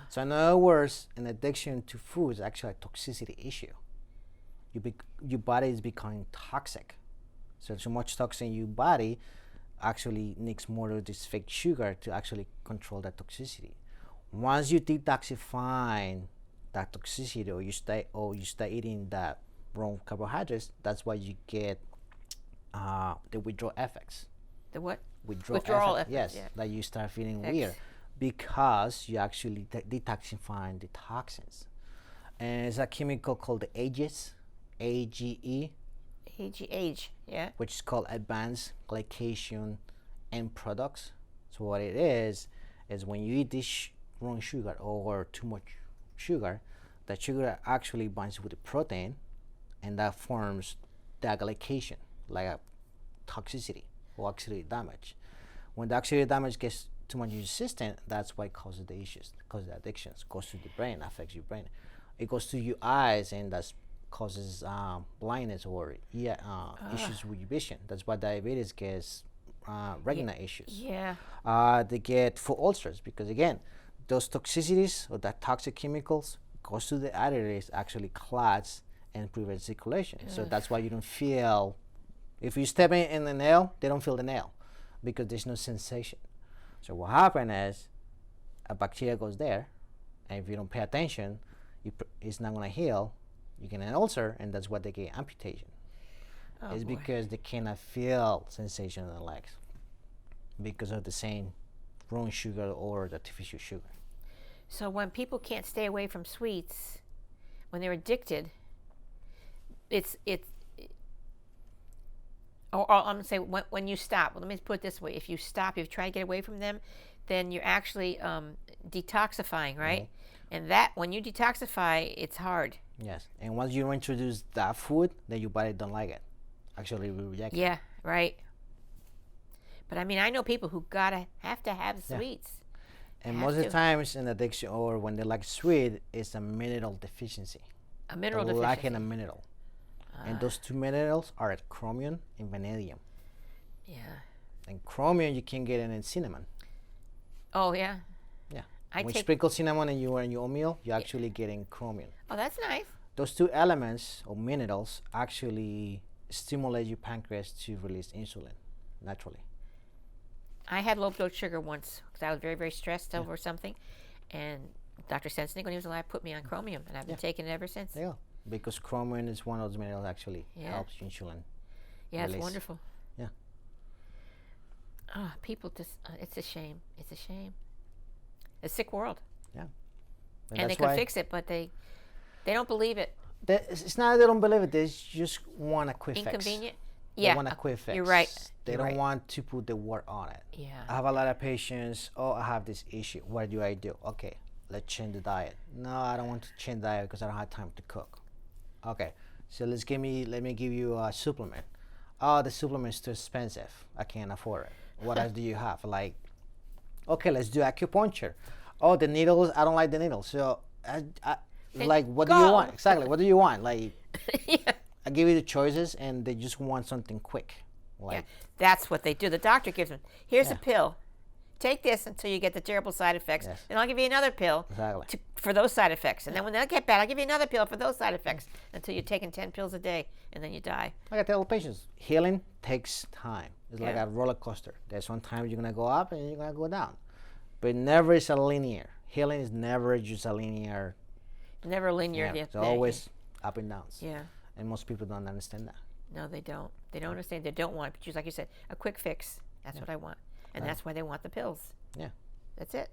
So in other words, an addiction to food is actually a toxicity issue. Your body is becoming toxic. So too much toxin in your body actually needs more of this fake sugar to actually control that toxicity. Once you detoxify that toxicity, or you start eating that wrong carbohydrates, that's why you get the withdrawal effects. The what? Withdrawal effects. Yes, Yeah. that you start feeling Effects. weird because you actually detoxifying the toxins. And it's a chemical called the AGE, AGE, Age. Yeah. which is called advanced glycation end products. So what it is when you eat this wrong sugar or too much sugar, that sugar actually binds with the protein, and that forms the glycation, like a toxicity or oxidative damage. When the oxidative damage gets too much in your system, that's why it causes the issues, causes the addictions, goes to the brain, affects your brain. It goes to your eyes, and that causes blindness or issues with your vision. That's why diabetes gets retina issues. Yeah. They get food ulcers because, again, those toxicities or that toxic chemicals goes to the arteries, actually clots and prevents circulation. So that's why you don't feel, if you step in the nail, they don't feel the nail because there's no sensation. So what happens is a bacteria goes there, and if you don't pay attention, it's not going to heal. You get an ulcer, and that's why they get amputation. Oh, It's boy. because they cannot feel sensation in the legs because of the same wrong sugar or the artificial sugar. So when people can't stay away from sweets, when they're addicted, or I'm gonna say when you stop. Well, let me put it this way: if you stop, if you try to get away from them, then you're actually detoxifying, right? And that when you detoxify, it's hard. Yes, and once you introduce that food, then your body don't like it. Actually, we reject it. Yeah, right. But I mean, I know people who have to have Yeah. sweets. And Have most of to. the times in addiction or when they like sweet, it's a mineral deficiency. A mineral They're deficiency. lacking a mineral. And those two minerals are chromium and vanadium. Yeah. And chromium you can get in cinnamon. Oh yeah. Yeah. I When you take. sprinkle cinnamon in your oatmeal, you're actually getting chromium. Oh, that's nice. Those two elements or minerals actually stimulate your pancreas to release insulin naturally. I had low blood sugar once because I was very, very stressed over something, and Dr. Sensnick, when he was alive, put me on chromium, and I've been taking it ever since. There you go. Because chromium is one of those minerals actually Yeah. helps insulin. Yeah, it's release. wonderful. Yeah. People just, it's a shame. It's a shame. It's a sick world. And And they that's could why fix it, but they don't believe it. it's not that they don't believe it, they just want a quick fix. Inconvenient? They Yeah. want a quick fix. You're right. They You're don't right. want to put the work on it. I Yeah. have a lot of patients, oh, I have this issue. What do I do? Okay, let's change the diet. No, I don't want to change diet because I don't have time to cook. Okay, so let me give you a supplement. Oh, the supplement is too expensive. I can't afford it. What else do you have? Like, okay, let's do acupuncture. Oh, the needles, I don't like the needles. So, like, what do you go. want? Exactly, what do you want? Like, Yeah. I give you the choices, and they just want something quick. Yeah. Like, That's what they do. The doctor gives them, here's a Yeah. pill. Take this until you get the terrible side effects. Yes. And I'll give you another pill Exactly. for those side effects. And then when they get bad, I'll give you another pill for those side effects until you're taking 10 pills a day and then you die. like I tell patients, healing takes time. It's like Yeah. a roller coaster. There's sometimes you're gonna go up and you're gonna go down, but never is a linear. Healing is never just a linear. Never linear. Yeah, Yeah, it's always up and downs. Yeah. And most people don't understand that. No, they don't. They don't understand. They don't want it. But just like you said, a quick fix. That's what I want. And that's why they want the pills. Yeah. That's it.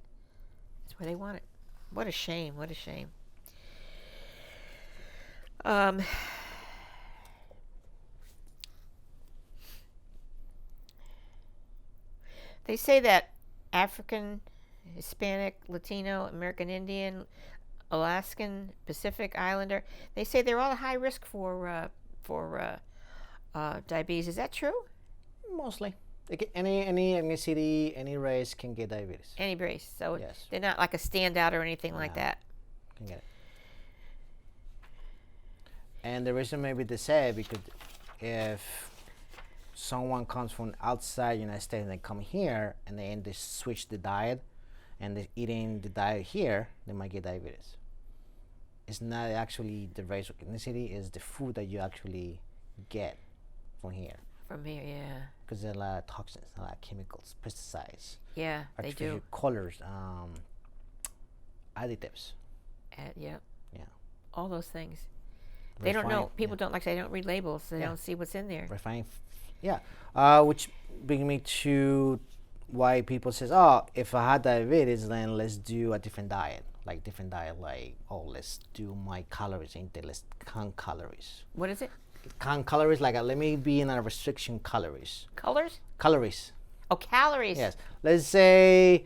That's why they want it. What a shame. What a shame. They say that African, Hispanic, Latino, American Indian, Alaskan, Pacific Islander, they say they're all high risk for diabetes. Is that true? Mostly. Any ethnicity, any race can get diabetes. Any race. So Yes. they're not like a standout or anything like No. that. Can get it. And the reason maybe they say because if someone comes from outside United States and they come here and they switch the diet and they're eating the diet here, they might get diabetes. It's not actually the race or ethnicity, it's the food that you actually get from here. From here, yeah. Because there's a lot of toxins, a lot of chemicals, pesticides, Yeah, they artificial do. colors, additives. Yeah. Yeah. All those things. They don't know. Refined, People yeah. don't, like, they don't read labels. They Yeah. don't see what's in there. Refined, yeah. Which brings me to why people says, oh, if I had diabetes, then let's do a different diet. Like oh, let's do my calories intake. Let's count calories. What is it? Count calories, like let me be in a restriction calories. Colors? Calories. Oh, calories. Yes. Let's say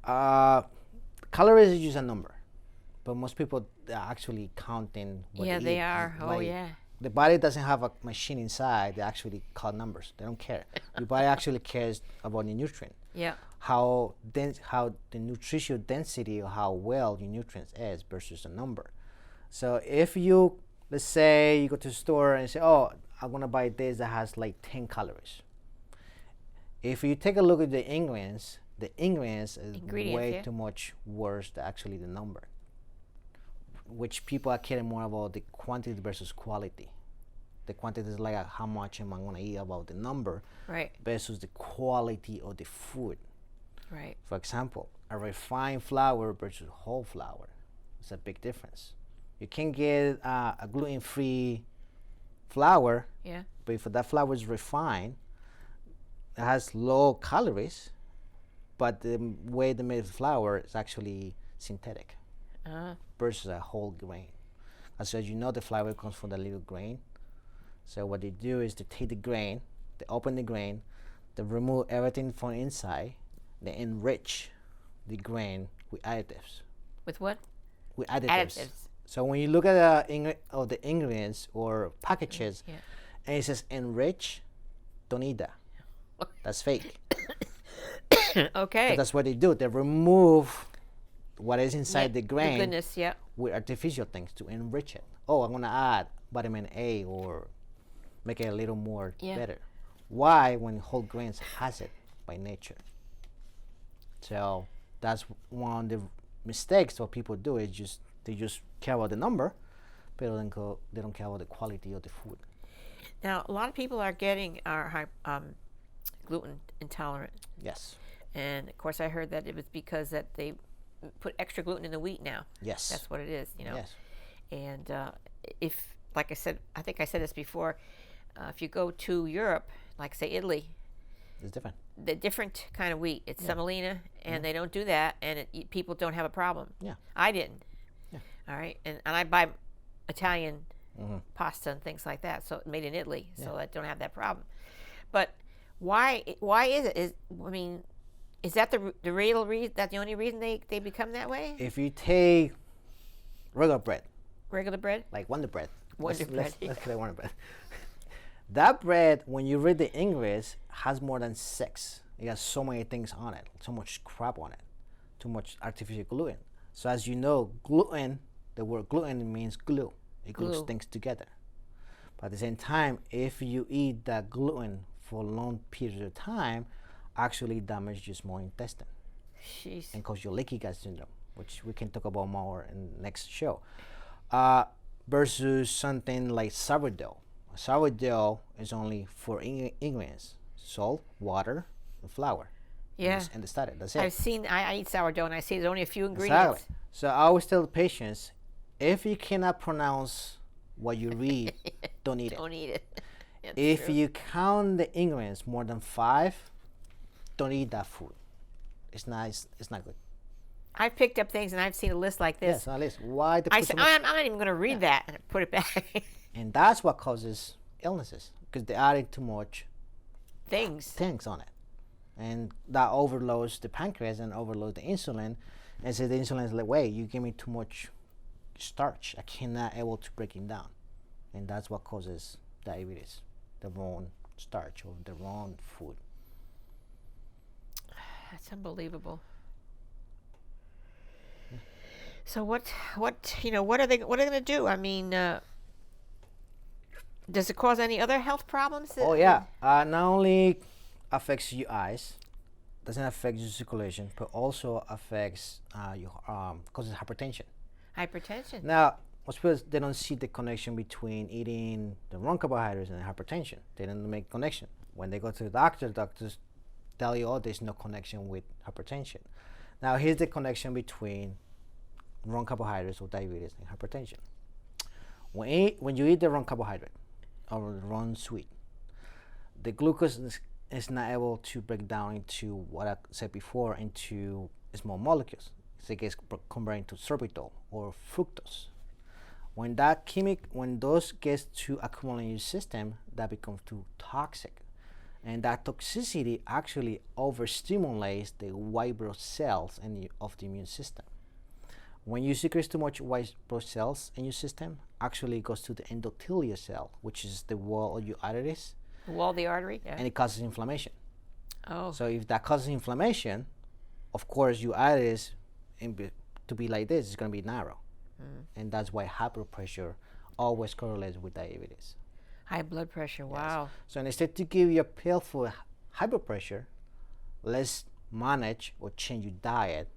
calories is just a number, but most people are actually counting what Yeah, they they eat. are. Oh, Like, yeah. the body doesn't have a machine inside. They actually count numbers. They don't care. Your body actually cares about the nutrient. Yeah. How the nutritional density or how well your nutrients is versus a number. So if you, let's say you go to the store and say, oh, I'm gonna buy this that has like 10 calories. If you take a look at the ingredients is way yeah. too much worse than actually the number. Which people are caring more about the quantity versus quality. The quantity is like how much am I gonna eat about the number Right. versus the quality of the food. Right. For example, a refined flour versus whole flour. It's a big difference. You can get a gluten-free flour, Yeah. but if that flour is refined, it has low calories, but the way they made the flour is actually synthetic versus a whole grain. As you know, the flour comes from the little grain. So what they do is they take the grain, they open the grain, they remove everything from inside, they enrich the grain with additives. With what? With additives. Additives. So when you look at the ingredients or packages, Yeah. and it says enrich, don't eat that. That's fake. Okay. 'Cause that's what they do. They remove what is inside the grain goodness, yeah. with artificial things to enrich it. Oh, I'm gonna add vitamin A or make it a little more Yeah. better. Why? When whole grains has it by nature. So that's one of the mistakes what people do is they just care about the number, but they don't care about the quality of the food. Now, a lot of people are gluten intolerant. Yes. And of course, I heard that it was because that they put extra gluten in the wheat now. Yes. That's what it is, Yes. And if, like I said, I think I said this before, if you go to Europe, like say Italy, It's different. the different kind of wheat, it's semolina, and they don't do that, and people don't have a problem. Yeah. I didn't. Yeah. All right, and I buy Italian pasta and things like that, so made in Italy, so I don't have that problem. But why is it? Is that the real reason? That the only reason they become that way? If you take regular bread, Regular bread? like Wonder Bread. Wonder Bread, Let's get Wonder Bread. That bread, when you read the ingredients, has more than 6. It has so many things on it, so much crap on it, too much artificial gluten. So as you know, gluten, the word gluten means glue. It glues Glue. things together. But at the same time, if you eat that gluten for a long period of time, actually damages your small intestine Jeez. and cause your leaky gut syndrome, which we can talk about more in the next show. Versus something like sourdough. Sourdough is only 4 ingredients: salt, water, and flour. Yeah. And the starter. That's it. I've seen, I eat sourdough, and I see there's only a few ingredients. Exactly. So I always tell the patients, if you cannot pronounce what you read, don't eat it. Don't eat it. That's If true. you count the ingredients more than 5, don't eat that food. It's not good. I've picked up things, and I've seen a list like this. Yes, at least why they I put said, so much- I'm not even going to read that and put it back. and that's what causes illnesses because they added too much Things. things on it. and that overloads the pancreas and overloads the insulin. And so the insulin is like, wait, you give me too much starch. I cannot able to break it down, and that's what causes diabetes. The wrong starch or the wrong food. That's unbelievable. So what are they going to do? I mean, does it cause any other health problems? Oh yeah, not only affects your eyes, doesn't affect your circulation, but also affects your causes hypertension. Hypertension. Now, most people they don't see the connection between eating the wrong carbohydrates and hypertension. They don't make connection. When they go to the doctor, doctors tell you, oh, there's no connection with hypertension. Now, here's the connection between wrong carbohydrates or diabetes and hypertension. When you eat the wrong carbohydrate or the wrong sweet, the glucose is not able to break down into what I said before into small molecules. So it gets converted into sorbitol or fructose. When those gets to accumulate in your system, that becomes too toxic, and that toxicity actually overstimulates the white blood cells of the immune system. When you secrete too much white blood cells in your system, actually it goes to the endothelial cell, which is the wall of your arteries. The wall of the artery, yeah. And it causes inflammation. Oh. So if that causes inflammation, of course your arteries, to be like this, is going to be narrow. And that's why high blood pressure always correlates with diabetes. High blood pressure, wow. Yes. So instead to give you a pill for high blood pressure, let's manage or change your diet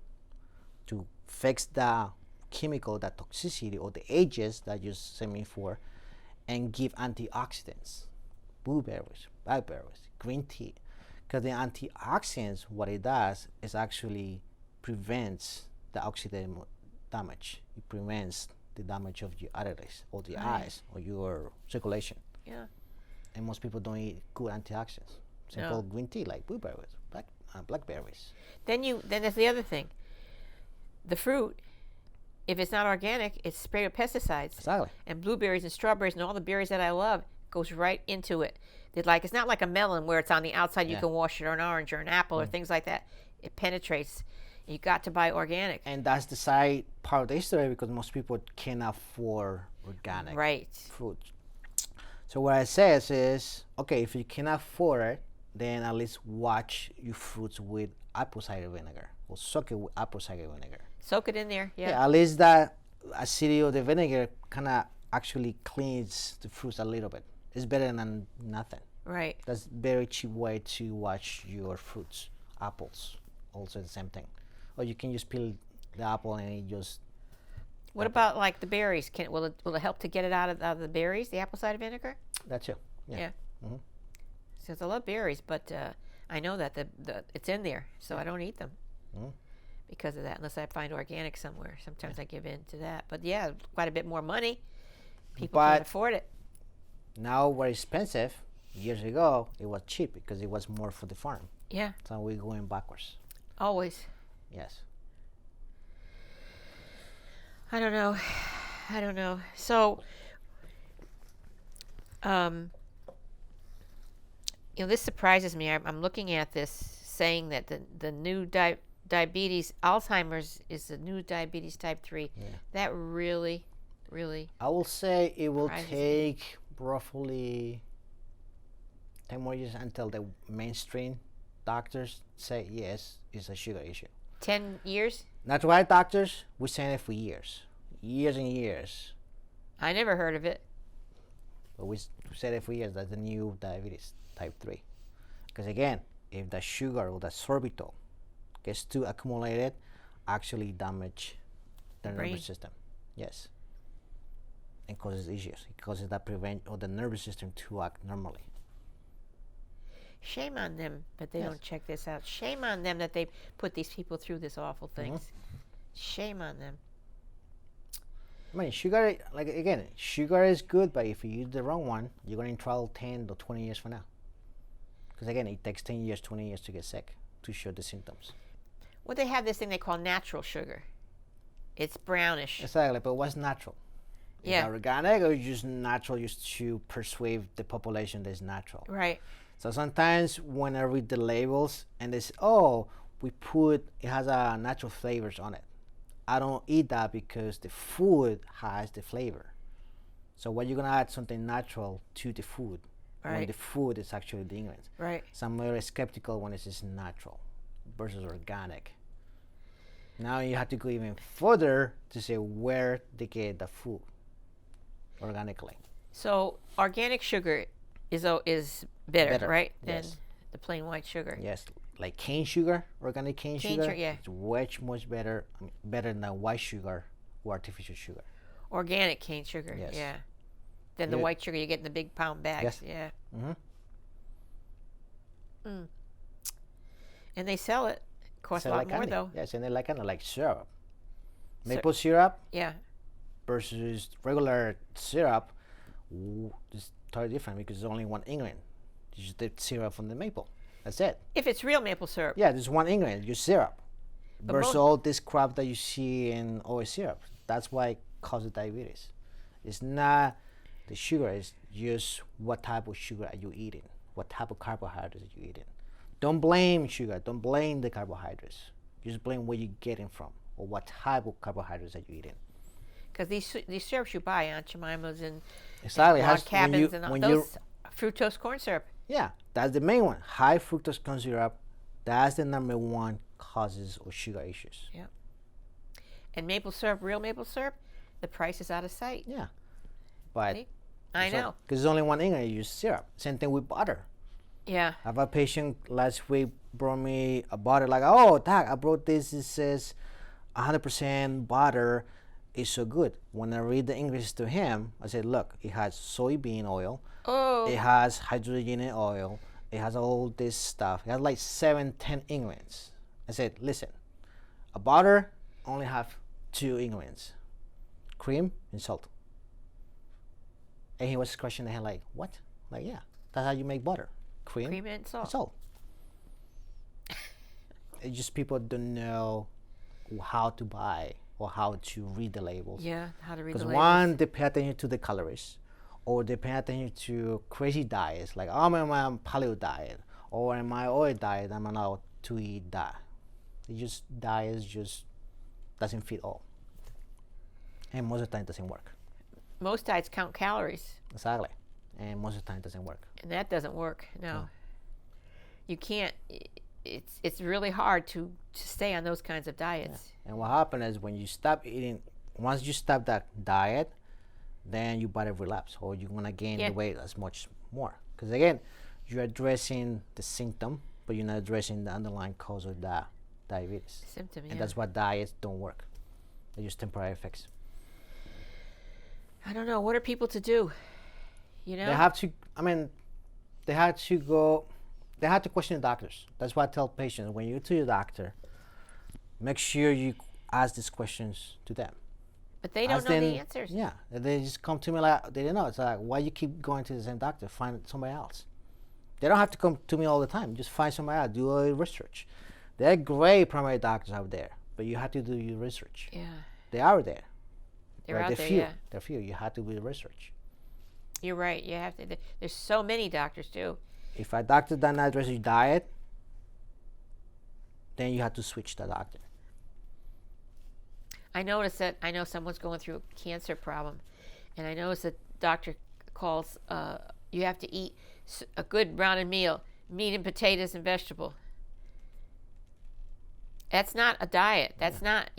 to fix the chemical, that toxicity or the agents that you're aiming for, and give antioxidants, blueberries, blackberries, green tea. Because the antioxidants, what it does is actually prevents the oxidative damage. It prevents the damage of your arteries or the eyes or your circulation. Yeah. And most people don't eat good antioxidants. Simple green tea like blueberries, blackberries. Then there's the other thing. The fruit, if it's not organic, it's sprayed with pesticides. Exactly. And blueberries and strawberries and all the berries that I love goes right into it. It's not like a melon where it's on the outside, you can wash it, or an orange or an apple or things like that. It penetrates. You got to buy organic. And that's the side part of the history, because most people can't afford organic fruit. So what I say is, okay, if you cannot afford it, then at least watch your fruits with apple cider vinegar, or soak it with apple cider vinegar. Soak it in there, yeah. At least that acidity of the vinegar kind of actually cleans the fruits a little bit. It's better than nothing. Right. That's very cheap way to wash your fruits. Apples, also the same thing. Or you can just peel the apple and it just. What about like the berries? Will it help to get it out of the berries, the apple cider vinegar? That's it. Yeah. Mm-hmm. Since I love berries, but I know that it's in there, so I don't eat them because of that, unless I find organic somewhere. Sometimes I give in to that. But yeah, quite a bit more money. People can't afford it. Now we're expensive. Years ago, it was cheap because it was more for the farm. Yeah. So we're going backwards. Always. Yes. I don't know. So, this surprises me. I'm looking at this saying that the new diabetes, Alzheimer's, is the new diabetes type 3. Yeah. That really, really. I will say it will take roughly 10 more years until the mainstream doctors say yes, it's a sugar issue. 10 years? Natural doctors, we're saying it for years and years. I never heard of it. But we said it for years, that's the new diabetes type 3. Because again, if the sugar or the sorbitol gets too accumulated, actually damage the nervous system. Yes. And causes issues. It causes that the nervous system to act normally. Shame on them that they don't check this out. Shame on them that they put these people through this awful things. Shame on them. I mean, sugar, sugar is good, but if you use the wrong one, you're going to trouble 10 or 20 years from now. Because again, it takes 10 years, 20 years to get sick, to show the symptoms. Well, they have this thing they call natural sugar. It's brownish. Exactly, but what's natural? Yeah. Is that organic or just natural just to persuade the population that it's natural? Right. So sometimes when I read the labels and they say, oh, it has a natural flavors on it. I don't eat that because the food has the flavor. So why you gonna add something natural to the food when Right. the food is actually the ingredients? Right. So I'm very skeptical when it's just natural versus organic. Now you have to go even further to say where they get the food organically. So organic sugar is better, right? Than Yes. the plain white sugar. Yes, like cane sugar, organic cane Cane sugar. sugar, yeah. It's much better, better than white sugar or artificial sugar. Organic cane sugar. Yes. Yeah. Than the Yeah. white sugar you get in the big pound bags. Yes. Yeah. Mm-hmm. And they sell it. Costs a So lot like more candy. though. Yes, and they like kind of like syrup. Syrup. Maple syrup Yeah. versus regular syrup is totally different because there's only one ingredient. You just dip syrup from the maple. That's it. If it's real maple syrup. Yeah, there's one ingredient, just syrup. But Versus most- all this crap that you see in oil syrup. That's why it causes diabetes. It's not the sugar, it's just what type of sugar are you eating? What type of carbohydrates are you eating? Don't blame sugar, don't blame the carbohydrates. Just blame where you're getting from or what type of carbohydrates are you eating. Because these syrups you buy, Aunt Jemima's and Exactly. log cabins and all when those fructose corn syrup. yeah, that's the main one. High fructose corn syrup, that's the number one causes of sugar issues. Yeah. And maple syrup, real maple syrup, the price is out of sight. Yeah. But See? I know. because there's only one ingredient, you use syrup. Same thing with butter. Yeah. I have a patient last week brought me a butter, like, oh, doc, I brought this. It says 100% butter is so good. When I read the ingredients to him, I said, look, it has soybean oil, Oh. it has hydrogenated oil, it has all this stuff. It has like 7-10 ingredients. I said, listen, a butter only have 2 ingredients, cream and salt. And he was scratching the head like, what? Like, yeah, that's how you make butter. Cream Cream and and salt. salt. It's just people don't know how to buy or how to read the labels. Yeah. How to read the Because labels. one, they pay attention to the calories, or they pay attention to crazy diets, like, oh, I'm on my paleo diet, or in my oil diet, I'm allowed to eat that. It just, diets just doesn't fit all. And most of the time it doesn't work. Most diets count calories, Exactly. And most of the time it doesn't work. and that doesn't work. No. No. You can't. It's really hard to stay on those kinds of diets. And what happens is when you stop eating, once you stop that diet, then you body relapse or you're gonna gain Yeah. the weight as much more. Because again, you're addressing the symptom, but you're not addressing the underlying cause of that diabetes. Symptom. Yeah. And that's why diets don't work. They're just temporary effects. I don't know. What are people to do? You know. They have to, I mean, they have to go, they have to question the doctors. That's why I tell patients, when you go to your doctor, make sure you ask these questions to them. But they don't Ask know them- the answers. Yeah, and they just come to me like they don't know. It's like, why you keep going to the same doctor? Find somebody else. They don't have to come to me all the time. Just find somebody else. Do a research. There are great primary doctors out there, but you have to do your research. Yeah. They are there. They're but out they're there. few. Yeah. They're few. You have to do the research. You're right. You have to. There's so many doctors too. If a doctor does not address your diet, then you have to switch the doctor. I noticed that I know someone's going through a cancer problem, and I noticed that doctor calls you have to eat a good rounded meal, meat and potatoes and vegetable. That's not a diet. That's not,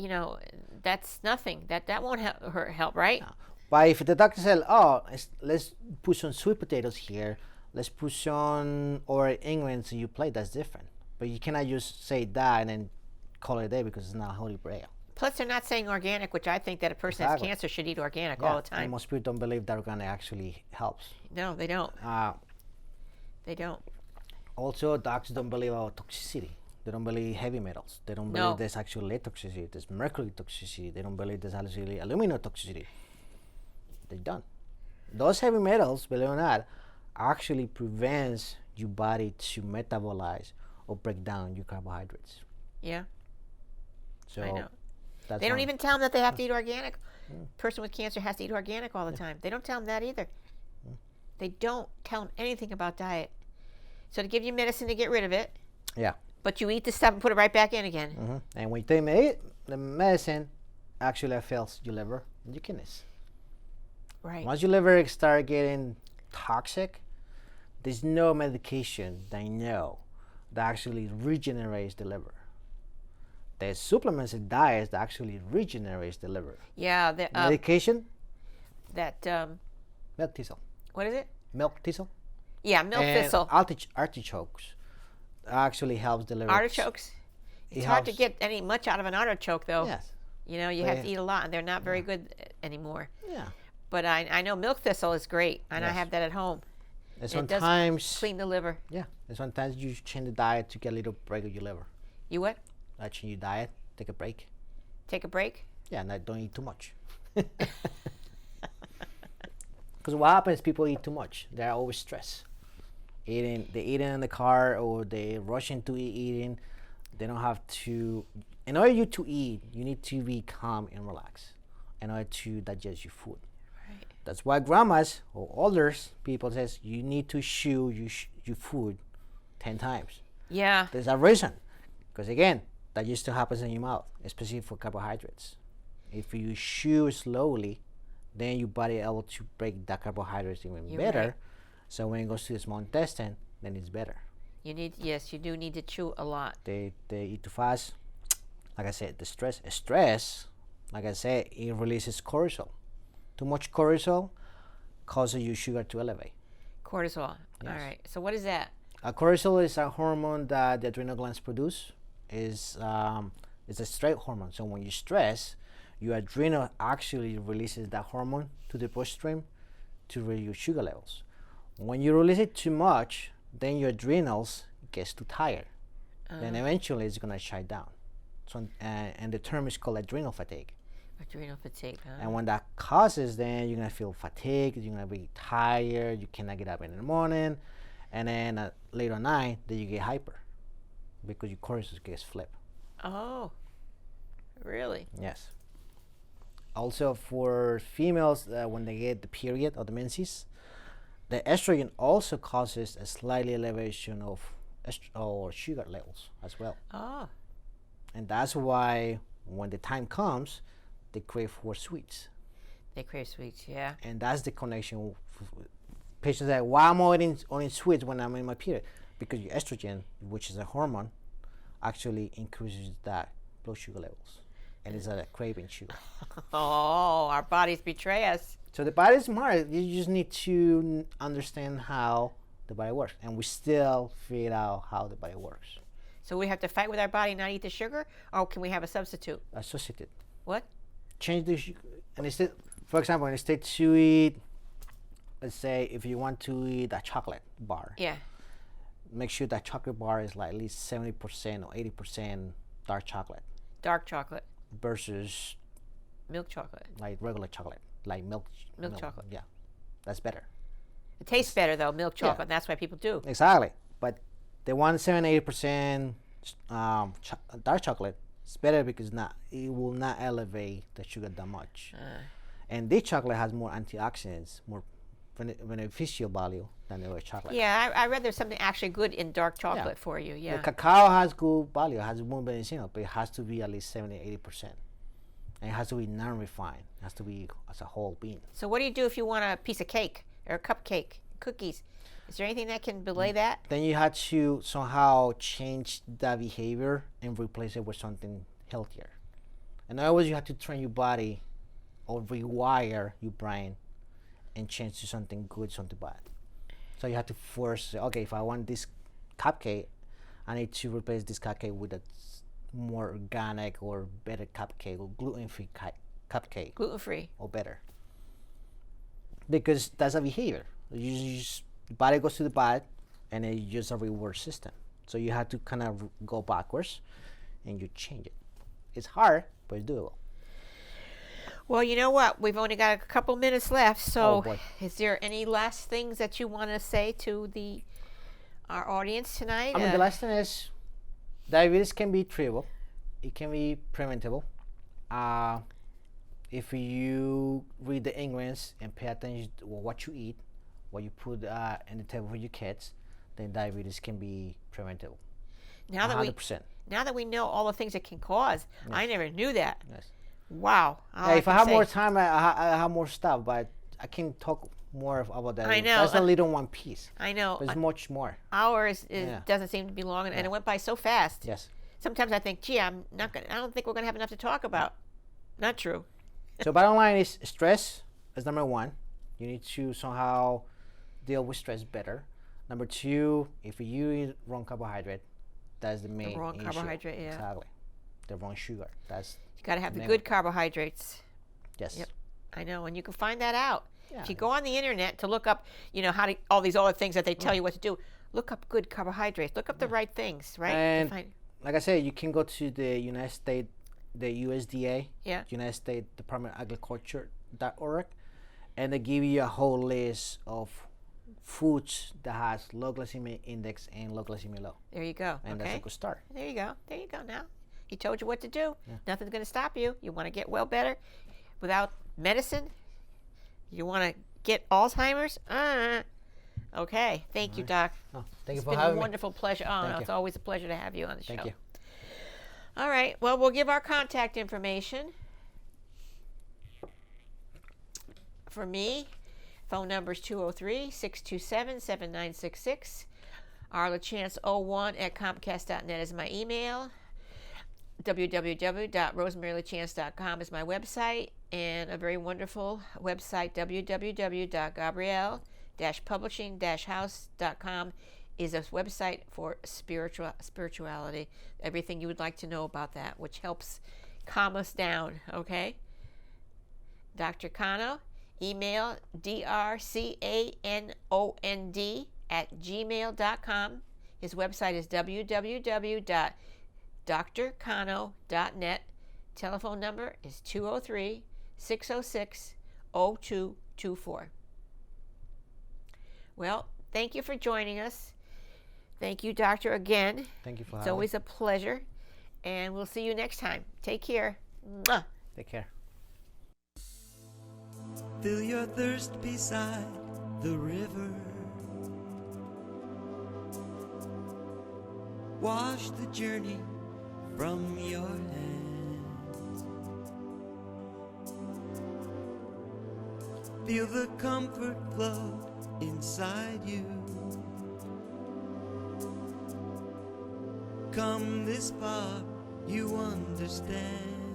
that's nothing. That won't help, right? No. But if the doctor says, oh, let's put some sweet potatoes here, let's put some other ingredients in your plate, that's different. But you cannot just say that and then call it a day because it's not holy grail. Plus, they're not saying organic, which I think that a person that has Exactly. cancer should eat organic Yeah, all the time. And most people don't believe that organic actually helps. No, they don't. Uh, They don't. Also, doctors don't believe about toxicity. They don't believe heavy metals. They don't No. believe there's actually lead toxicity. There's mercury toxicity. They don't believe there's actually aluminum toxicity. They don't. Those heavy metals, believe it or not, actually prevents your body to metabolize or break down your carbohydrates. Yeah, So I know. that's They don't one. even tell them that they have to eat organic. Person with cancer has to eat organic all the time. They don't tell them that either. They don't tell them anything about diet. So they give you medicine to get rid of it, Yeah. but you eat the stuff and put it right back in again. And when you take the medicine, actually affects your liver and your kidneys. Right. Once your liver start getting toxic, there's no medication that I know that actually regenerates the liver. There's supplements and diets that actually regenerates the liver. Yeah. The, Medication, that milk thistle. what is it? Milk thistle. Yeah, milk And thistle. artichokes actually helps the liver. Artichokes. It It's hard to helps- get much out of an artichoke, though. Yes. You know, you have to eat a lot, and they're not very good anymore. Yeah. But I know milk thistle is great, and I Yes. have that at home. And It sometimes, does clean the liver. yeah, and sometimes you change the diet to get a little break of your liver. You what? Like change your diet, take a break. Take a break? Yeah, and don't eat too much. Because what happens? People eat too much. They're always stressed. They eating in the car or they rush into eating. They don't have to. In order you to eat, you need to be calm and relaxed in order to digest your food. Right. That's why grandmas or older people says you need to chew your food 10 times. Yeah. There's a reason, because again, that used to happen in your mouth, especially for carbohydrates. If you chew slowly, then your body able to break that carbohydrates even You're better. right. So when it goes to the small intestine, then it's better. Yes, you do need to chew a lot. They eat too fast. Like I said, the stress, like I said, it releases cortisol. Too much cortisol causes your sugar to elevate. Cortisol. Yes. All right. So what is that? Cortisol is a hormone that the adrenal glands produce. It's a stress hormone. So when you stress, your adrenal actually releases that hormone to the bloodstream to reduce your sugar levels. When you release it too much, then your adrenals gets too tired. Then eventually it's gonna shut down. So and the term is called adrenal fatigue. Adrenal fatigue. Huh? And when that causes, then you're gonna feel fatigued. You're gonna be tired. You cannot get up in the morning, and then later at night, then you get hyper because your cortisol gets flipped. Oh, really? Yes. Also, for females, when they get the period or the menses, the estrogen also causes a slightly elevation of or sugar levels as well. Oh, And that's why when the time comes, they crave for sweets. they crave sweets. Yeah. And that's the connection. Patients say, why am I eating sweets when I'm in my period? Because your estrogen, which is a hormone, actually increases that blood sugar levels. And it's a craving sugar. Oh, our bodies betray us. So the body is smart. You just need to understand how the body works. And we still figure out how the body works. So we have to fight with our body, not eat the sugar, or can we have a substitute? Associated. What? Change the sugar. And instead, for example, instead to eat, let's say if you want to eat a chocolate bar, Yeah. make sure that chocolate bar is like at least 70% or 80% dark chocolate Dark chocolate, versus milk chocolate. like regular chocolate, like milk chocolate. Yeah, that's better. It tastes better though, milk Yeah. chocolate. And that's why people do. Exactly. But the 80% dark chocolate is better because it will not elevate the sugar that much. And this chocolate has more antioxidants, more beneficial value than the other chocolate. Yeah, I read there's something actually good in dark chocolate for you. The Yeah. cacao has good value, has more medicinal, but it has to be at least 70-80%. And it has to be non-refined. It has to be as a whole bean. So what do you do if you want a piece of cake or a cupcake, cookies? Is there anything that can belay that? Then you have to somehow change that behavior and replace it with something healthier. In other words, you have to train your body or rewire your brain and change to something good, something bad. So you have to force, okay, if I want this cupcake, I need to replace this cupcake with a more organic or better cupcake or gluten-free cupcake Gluten-free. or better. Because that's a behavior. The body goes to the bad and it's just a reward system. So you have to kind of go backwards and you change it. It's hard, but it's doable. Well, you know what? We've only got a couple minutes left. So Oh, boy. is there any last things that you want to say to our audience tonight? I mean, the last thing is diabetes can be treatable. It can be preventable. If you read the ingredients and pay attention to what you eat, what you put in the table for your kids, then diabetes can be preventable. Now that 100%. now that we know all the things it can cause, I never knew that. Yes. Wow. Yeah, if I have more time, I have more stuff, but I can talk more about that. I know. That's a little one piece. I know. There's much more. Hours Yeah. doesn't seem to be long, and it went by so fast. Yes. Sometimes I think, gee, I don't think we're gonna have enough to talk about. Not true. So bottom line is stress is number one. You need to somehow deal with stress better. Number two, if you eat wrong carbohydrate, that's the main wrong issue. carbohydrate, yeah. Exactly. The wrong sugar. That's You got to have the main good one. carbohydrates. Yes. Yep. I know, and you can find that out. Yeah. If you go on the internet to look up, how to all these other things that they tell you what to do, look up good carbohydrates. Look up the right things, right? And To find- like I said, you can go to the United States, the USDA, Yeah. United States Department of Agriculture.org, and they give you a whole list of foods that has low glycemic index and low glycemic low. There you go. And Okay. that's a good start. There you go. There you go. Now, he told you what to do. Nothing's going to stop you. You want to get well better without medicine. You want to get Alzheimer's. Okay. Thank you, Doc. Oh, thank you It's for been a having me. wonderful pleasure. Oh, Thank no, you. it's always a pleasure to have you on the show. Thank you. All right. Well, we'll give our contact information. For me, phone number is 203-627-7966. arlachance01@comcast.net is my email. www.rosemarylachance.com is my website. And a very wonderful website, www.gabrielle-publishing-house.com, is a website for spirituality. Everything you would like to know about that, which helps calm us down, okay? Dr. Cano, email drcanond@gmail.com. His website is www.drcano.net. Telephone number is 203-606-0224. Well, thank you for joining us. Thank you, Doctor, again. Thank you for It's having always a pleasure. And we'll see you next time. Take care. Mwah. me. Take care. Fill your thirst beside the river. Wash the journey from your hands. Feel the comfort flow inside you. Come this far, you understand.